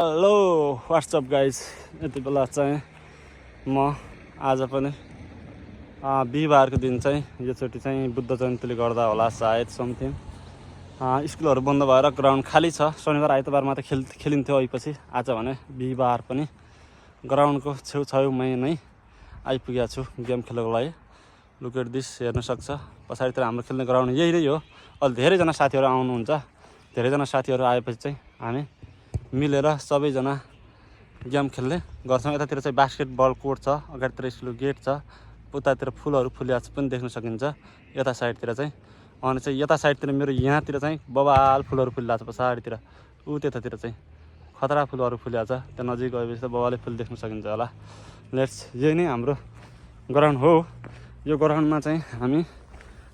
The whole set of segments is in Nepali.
हेलो व्हाट्सअप गाइज, यति बेला चाहिँ म आज पनि बिहिबारको दिन चाहिँ योचोटि चाहिँ बुद्ध जयन्तीले गर्दा होला सायद समथिङ स्कुलहरू बन्द भएर ग्राउन्ड खाली छ। शनिबार आइतबार मात्र खेलिन्थ्यो। अहिपछि आज भने बिहिबार पनि ग्राउन्डको छेउछाउमै नै आइपुगेको छु गेम खेल्नको लागि। लुक एट दिस, हेर्न सक्छ पछाडितिर हाम्रो खेल्ने ग्राउन्ड यही नै हो। अलि धेरैजना साथीहरू आउनुहुन्छ। धेरैजना साथीहरू आएपछि चाहिँ हामी मिलेर सबैजना गेम खेल्ने गर्छौँ। यतातिर चाहिँ बास्केटबल कोर्ट छ, अगाडितिर स्कुल गेट छ, उतातिर फुलहरू फुलिएको पनि देख्न सकिन्छ यता साइडतिर चाहिँ। अनि चाहिँ यता साइडतिर मेरो यहाँतिर चाहिँ बबाल फुलहरू फुलिरहेको छ। पछाडितिर त्यतातिर चाहिँ खतरा फुलहरू फुलिएको छ। त्यो नजिक गएपछि त बबाले फुल देख्न सकिन्छ होला। लेट्स, यही नै हाम्रो ग्राउन्ड हो। यो ग्राउन्डमा चाहिँ हामी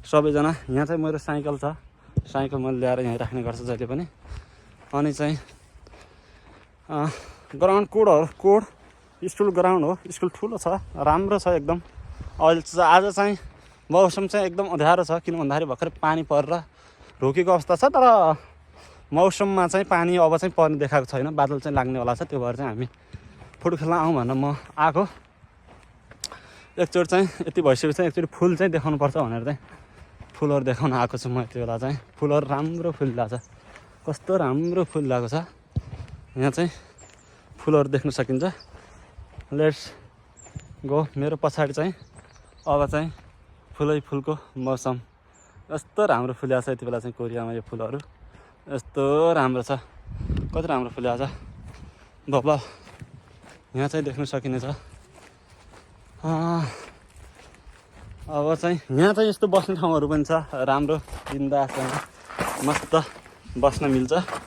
सबैजना, यहाँ चाहिँ मेरो साइकल छ, साइकल मैले ल्याएर यहीँ राख्ने गर्छ जहिले पनि। अनि चाहिँ ग्राउन्ड कोड स्कुल ग्राउन्ड हो। स्कुल ठुलो छ, राम्रो छ एकदम। अहिले आज चाहिँ मौसम चाहिँ एकदम अँध्यारो छ, किन भन्दाखेरि भर्खरै पानी परेर रोकेको अवस्था छ। तर मौसममा चाहिँ पानी अब चाहिँ पर्ने देखाएको छैन, बादल चाहिँ लाग्ने होला छ। त्यो भएर चाहिँ हामी फुटबल खेल्न आउँ भनेर म आएको। एकचोटि चाहिँ यति भइसकेपछि चाहिँ एकचोटि फुल चाहिँ देखाउनुपर्छ भनेर चाहिँ फुलहरू देखाउन आएको छु म। यति बेला चाहिँ फुलहरू राम्रो फुलिरहेको छ, कस्तो राम्रो फुलिरहेको छ। यहाँ चाहिँ फुलहरू देख्न सकिन्छ। Let's go. मेरो पछाडि चाहिँ अब चाहिँ फुलै फुलको मौसम। यस्तो राम्रो फुलिएको छ यति बेला चाहिँ कोरियामा। यो फुलहरू यस्तो राम्रो छ, कति राम्रो फुलिएको छ बाबा। यहाँ चाहिँ देख्न सकिनेछ। अब चाहिँ यहाँ चाहिँ यस्तो बस्ने ठाउँहरू पनि छ, राम्रो बिन्दासँग मस्त बस्न मिल्छ।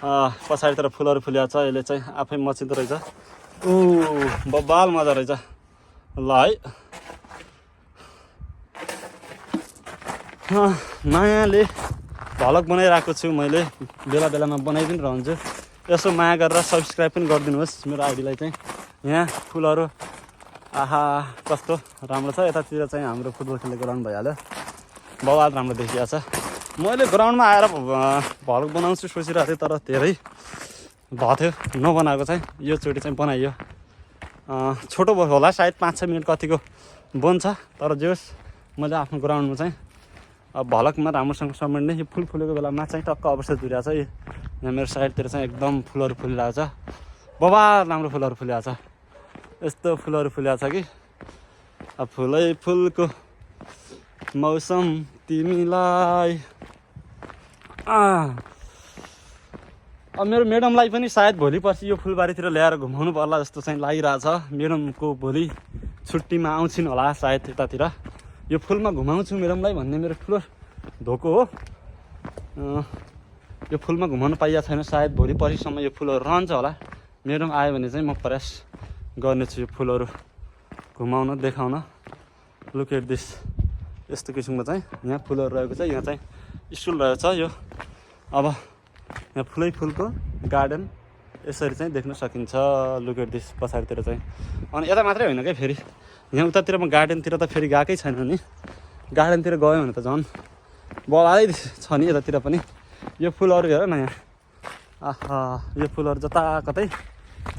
पछाडितिर फुलहरू फुलिएको छ, यसले चाहिँ आफै मचिँदो रहेछ। बबाल मजा रहेछ। ल है, मायाले भ्लग बनाइरहेको छु मैले, बेला बेलामा बनाइदिनु रहन्छु। यसो माया गरेर सब्सक्राइब पनि गरिदिनुहोस् मेरो आइडीलाई चाहिँ। यहाँ फुलहरू आहा कस्तो राम्रो छ। यतातिर चाहिँ हाम्रो फुटबल खेल्ने ग्राउन्ड भइहाल्यो, बबाल राम्रो देखिएको छ। मैले ग्राउन्डमा आएर भ्लग बनाउँछु सोचिरहेको थिएँ, तर धेरै भएको थियो नबनाएको चाहिँ। यो चोटि चाहिँ बनाइयो। छोटो होला सायद, 5-6 मिनट कतिको बन्छ। तर जे होस्, मैले आफ्नो ग्राउन्डमा चाहिँ भ्लगमा राम्रोसँग समेट्ने। यो फुल फुलेको बेलामा चाहिँ टक्क अवसर दिइरहेको छ। यहाँ मेरो साइडतिर चाहिँ एकदम फुलहरू फुलिरहेको छ, बबाल राम्रो फुलहरू फुलिरहेको छ। यस्तो फुलहरू फुलिरहेको छ कि अब फुलै फुलको मौसम तिमीलाई। अब मेरो म्याडमलाई पनि सायद भोलि पर्सि यो फुलबारीतिर ल्याएर घुमाउनु पर्ला जस्तो चाहिँ लागिरहेछ। म्याडमको भोलि छुट्टीमा आउँछिन् होला सायद यतातिर। यो फुलमा घुमाउँछु म्याडमलाई भन्ने मेरो ठुलो धोको हो। यो फुलमा घुमाउनु पाइएको छैन, सायद भोलि पर्सिसम्म यो फुलहरू रहन्छ होला। म्याडम आयो भने चाहिँ म प्रयास गर्नेछु यो फुलहरू घुमाउन, देखाउन। लुक एट दिस, यस्तो किसिमको चाहिँ यहाँ फुलहरू रहेको छ। यहाँ चाहिँ स्कुल रहेको छ यो। अब यहाँ फुलै फुलको गार्डन यसरी चाहिँ देख्न सकिन्छ। लुक एट दिस, पछाडितिर चाहिँ। अनि यता मात्रै होइन क्या, फेरि यहाँ उतातिर म गार्डनतिर त फेरि गएकै छैन नि। गार्डनतिर गयो भने त झन् बबालै छ नि यतातिर पनि। यो फुलहरू हेर न यहाँ, आहा यो फुलहरू जता कतै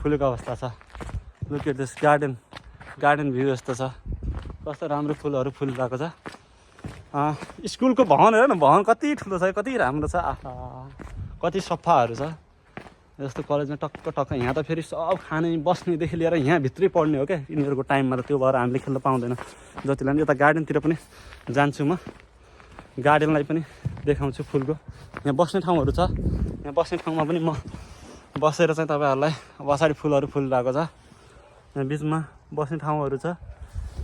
फुलेको अवस्था छ। Look at this garden view यस्तो छ, कस्तो राम्रो फुलहरू फुलिरहेको छ। स्कुलको भवन हेर न, भवन कति ठुलो छ, कति राम्रो छ। आहा कति सफाहरू छ। जस्तो कलेजमा टक्क यहाँ त फेरि सब खाने बस्नेदेखि लिएर यहाँ भित्रै पढ्ने हो क्या यिनीहरूको टाइममा त। त्यो भएर हामीले खेल्न पाउँदैन जतिलाई पनि। यता गार्डनतिर पनि जान्छु म, गार्डनलाई पनि देखाउँछु फुलको। यहाँ बस्ने ठाउँहरू छ, यहाँ बस्ने ठाउँमा पनि म बसेर चाहिँ तपाईँहरूलाई पछाडि फुलहरू फुलिरहेको छ। यहाँ बिचमा बस्ने ठाउँहरू छ।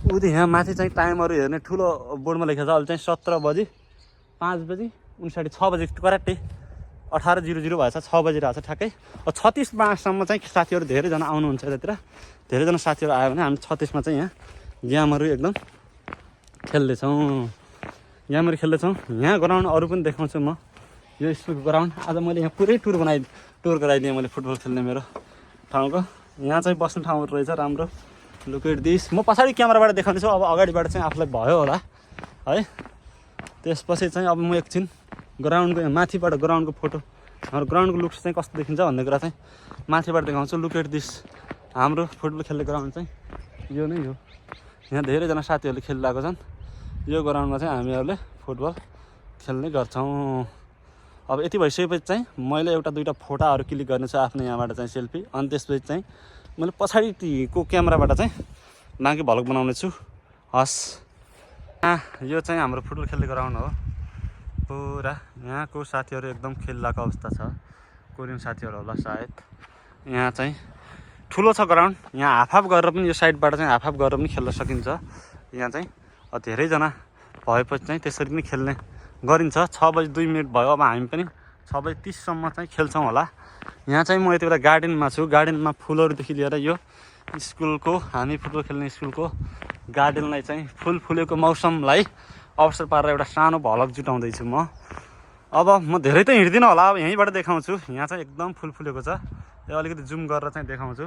यहाँ माथि चाहिँ टाइमहरू हेर्ने ठुलो बोर्डमा लेखेको छ। अहिले चाहिँ 17 बजी 5 बजी 6 बजी करेक्टै 18:00 भएछ, 6 बजिरहेको छ ठ्याक्कै। 36 चाहिँ साथीहरू धेरैजना आउनुहुन्छ यतातिर। धेरैजना साथीहरू आयो भने हामी 36 चाहिँ यहाँ गेमहरू एकदम खेल्दैछौँ। यहाँ ग्राउन्ड अरू पनि देखाउँछु म। यो स्कुलको ग्राउन्ड आज मैले यहाँ पुरै टुर गराइदिएँ मैले फुटबल खेल्ने मेरो ठाउँको। यहाँ चाहिँ बस्ने ठाउँहरू रहेछ राम्रो। Look at this. म पछाडि क्यामेराबाट देखाउँदैछु, अब अगाडिबाट चाहिँ आफूलाई भयो होला है। त्यसपछि चाहिँ अब म एकछिन ग्राउन्डको माथिबाट ग्राउन्डको फोटो हाम्रो ग्राउन्डको लुक्स चाहिँ कस्तो देखिन्छ भन्ने कुरा चाहिँ माथिबाट देखाउँछु। Look at this. हाम्रो फुटबल खेल्ने ग्राउन्ड चाहिँ यो नै हो। यहाँ धेरैजना साथीहरूले खेलिरहेको छन्। यो ग्राउन्डमा चाहिँ हामीहरूले फुटबल खेल्ने गर्छौँ। अब यति भइसकेपछि चाहिँ मैले एउटा दुईवटा फोटाहरू क्लिक गर्नेछु आफ्नो यहाँबाट चाहिँ सेल्फी। अनि त्यसपछि चाहिँ मैले पछाडिको क्यामेराबाट चाहिँ बाँकी भ्लग बनाउने छु। हस्, यो चाहिँ हाम्रो फुटबल खेल्ने ग्राउन्ड हो। पुरा यहाँको साथीहरू एकदम खेलिरहेको अवस्था छ। कोरियन साथीहरू होला सायद। यहाँ चाहिँ ठुलो छ ग्राउन्ड। यहाँ हाफ हाफ गरेर पनि यो साइडबाट चाहिँ हाफ हाफ गरेर पनि खेल्न सकिन्छ। यहाँ चाहिँ धेरैजना भएपछि चाहिँ त्यसरी पनि खेल्ने गरिन्छ। 6 बजी 2 मिनट भयो। अब हामी पनि 6 बजी 30सम्म चाहिँ खेल्छौँ होला। यहाँ चाहिँ म यति बेला गार्डनमा छु। गार्डनमा फुलहरूदेखि लिएर यो स्कुलको, हामी फुटबल खेल्ने स्कुलको गार्डनलाई चाहिँ फुल फुलेको मौसमलाई अवसर पारेर एउटा सानो भ्लग जुटाउँदैछु म। अब म धेरै त हिँड्दिनँ होला, अब यहीँबाट देखाउँछु। यहाँ चाहिँ एकदम फुल फुलेको छ। यो अलिकति जुम गरेर चाहिँ देखाउँछु।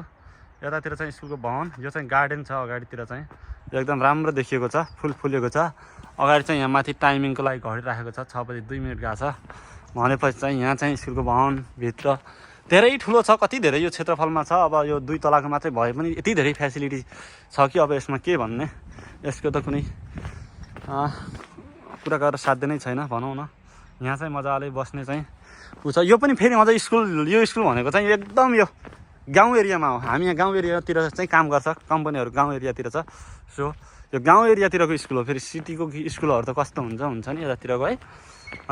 यतातिर चाहिँ स्कुलको भवन, यो चाहिँ गार्डन छ अगाडितिर चाहिँ एकदम राम्रो देखिएको छ, फुल फुलेको छ। अगाडि चाहिँ यहाँ माथि टाइमिङको लागि घडी राखेको छ, 6 बजी 2 मिनट गएको छ भनेपछि चाहिँ यहाँ चाहिँ स्कुलको भवनभित्र धेरै ठुलो छ। कति धेरै यो क्षेत्रफलमा छ। अब यो 2 तलाको मात्रै भए पनि यति धेरै फ्यासिलिटी छ कि अब यसमा के भन्ने। यसको त कुनै कुरा गरेर साध्य नै छैन भनौँ न। यहाँ चाहिँ मजाले बस्ने चाहिँ छ। यो पनि फेरि अझै स्कुल, यो स्कुल भनेको चाहिँ एकदम यो गाउँ एरियामा हो। हामी यहाँ गाउँ एरियातिर चाहिँ काम गर्छ, कम्पनीहरू गाउँ एरियातिर छ। सो यो गाउँ एरियातिरको स्कुल हो। फेरि सिटीको स्कुलहरू त कस्तो हुन्छ नि यतातिरको है,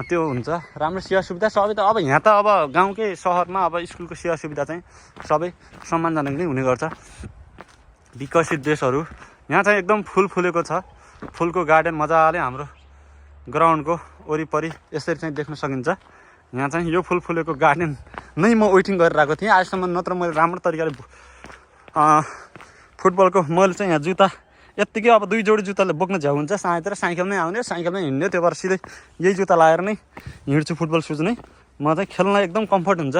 त्यो हुन्छ। राम्रो सेवा सुविधा सबै त अब यहाँ त अब गाउँकै सहरमा अब स्कुलको सेवा सुविधा चाहिँ सबै सम्मानजनक नै हुने गर्छ। विकसित देशहरू। यहाँ चाहिँ एकदम फुल फुलेको छ। फुलको गार्डन मजाले हाम्रो ग्राउन्डको वरिपरि यसरी चाहिँ देख्न सकिन्छ। यहाँ चाहिँ यो फुल फुलेको गार्डन नै म वेटिङ गरिरहेको थिएँ आजसम्म। नत्र मैले राम्रो तरिकाले फुटबलको मैले चाहिँ यहाँ जुत्ता यत्तिकै अब 2 जोडी जुत्ताले बोक्न झ्याउ हुन्छ। सायद साइकलमै आउने, साइकलमै हिँड्ने, त्यो भएर सिधै यही जुत्ता लगाएर नै हिँड्छु फुटबल सुज नै। म चाहिँ खेल्न एकदम कम्फर्ट हुन्छ,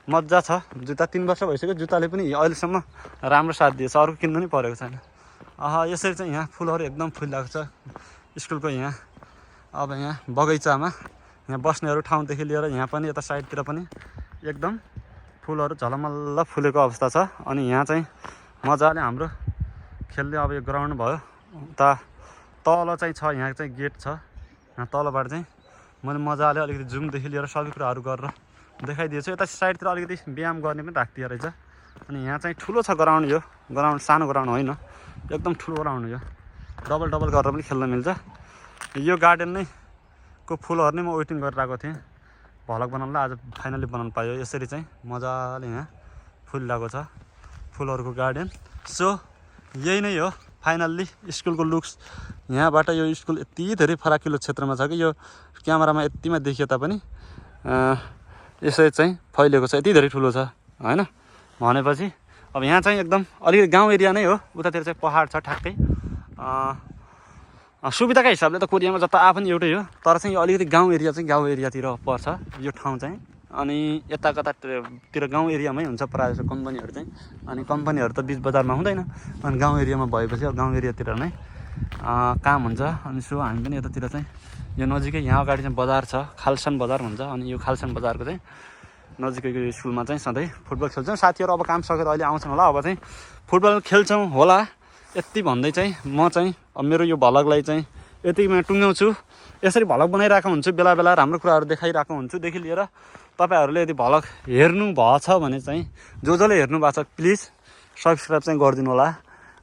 मजा छ। जुत्ता 3 वर्ष भइसक्यो, जुत्ताले पनि अहिलेसम्म राम्रो साथ दिएछ, अरू किन्नु नै परेको छैन। यसरी चाहिँ यहाँ फुलहरू एकदम फुलिरहेको छ स्कुलको यहाँ। अब यहाँ बगैँचामा यहाँ बस्नेहरू ठाउँदेखि लिएर यहाँ पनि यता साइडतिर पनि एकदम फुलहरू झलमल्ल फुलेको अवस्था छ। अनि यहाँ चाहिँ मजाले हाम्रो खेल्ने अब यो ग्राउन्ड भयो। उता तल चाहिँ छ, यहाँ चाहिँ गेट छ। यहाँ तलबाट चाहिँ मैले मजाले अलिकति जुमदेखि लिएर सबै कुराहरू गरेर देखाइदिएछु। यता साइडतिर अलिकति व्यायाम गर्ने पनि राखिदिएको रहेछ। अनि यहाँ चाहिँ ठुलो छ ग्राउन्ड। यो ग्राउन्ड सानो ग्राउन्ड होइन, एकदम ठुलो ग्राउन्ड हो यो। डबल डबल गरेर पनि खेल्न मिल्छ। यो गार्डन नै को फुलहरू नै म वेटिङ गरिरहेको थिएँ भ्लग बनाउनलाई। आज फाइनली बनाउनु पायो। यसरी चाहिँ मजाले यहाँ फुलिरहेको छ फुलहरूको गार्डन। सो यही नै हो फाइनल्ली स्कुलको लुक्स। यहाँबाट यो स्कुल यति धेरै फराकिलो क्षेत्रमा छ कि यो क्यामेरामा यतिमा देखिए तापनि यसरी चाहिँ फैलिएको छ, यति धेरै ठुलो छ होइन। भनेपछि अब यहाँ चाहिँ एकदम अलिकति गाउँ एरिया नै हो। उतातिर चाहिँ पहाड छ ठ्याक्कै। सुविधाका हिसाबले त कोरियामा जता आए पनि एउटै हो, तर चाहिँ यो अलिकति गाउँ एरिया चाहिँ गाउँ एरियातिर पर्छ यो ठाउँ चाहिँ। अनि यता कतातिर गाउँ एरियामै हुन्छ प्रायः जस्तो कम्पनीहरू चाहिँ। अनि कम्पनीहरू त बिच बजारमा हुँदैन, अनि गाउँ एरियामा भएपछि अब गाउँ एरियातिर नै काम हुन्छ। अनि सो हामी पनि यतातिर चाहिँ यो नजिकै यहाँ अगाडि चाहिँ बजार छ, खालसन बजार भन्छ। अनि यो खालसन बजारको चाहिँ नजिकैको स्कुलमा चाहिँ सधैँ फुटबल खेल्छौँ। साथीहरू अब काम सकेर अहिले आउँछन् होला। अब चाहिँ फुटबल खेल्छौँ होला यति भन्दै चाहिँ म चाहिँ अब मेरो यो भ्लगलाई चाहिँ यतिमा टुङ्ग्याउँछु। यसरी भ्लग बनाइरहेको हुन्छु, बेला बेला राम्रो कुराहरू देखाइरहेको हुन्छु देखि लिएर। तपाईँहरूले यदि भ्लग हेर्नु भएछ भने चाहिँ जसले हेर्नु भएको छ प्लिज सब्सक्राइब चाहिँ गरिदिनु होला।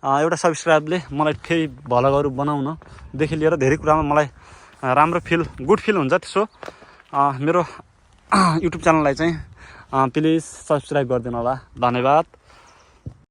एउटा सब्सक्राइबले मलाई फेरि भ्लगहरू बनाउनदेखि लिएर धेरै कुरामा मलाई राम्रो गुड फिल हुन्छ। त्यसो मेरो युट्युब च्यानललाई चाहिँ प्लिज सब्सक्राइब गरिदिनु होला। धन्यवाद।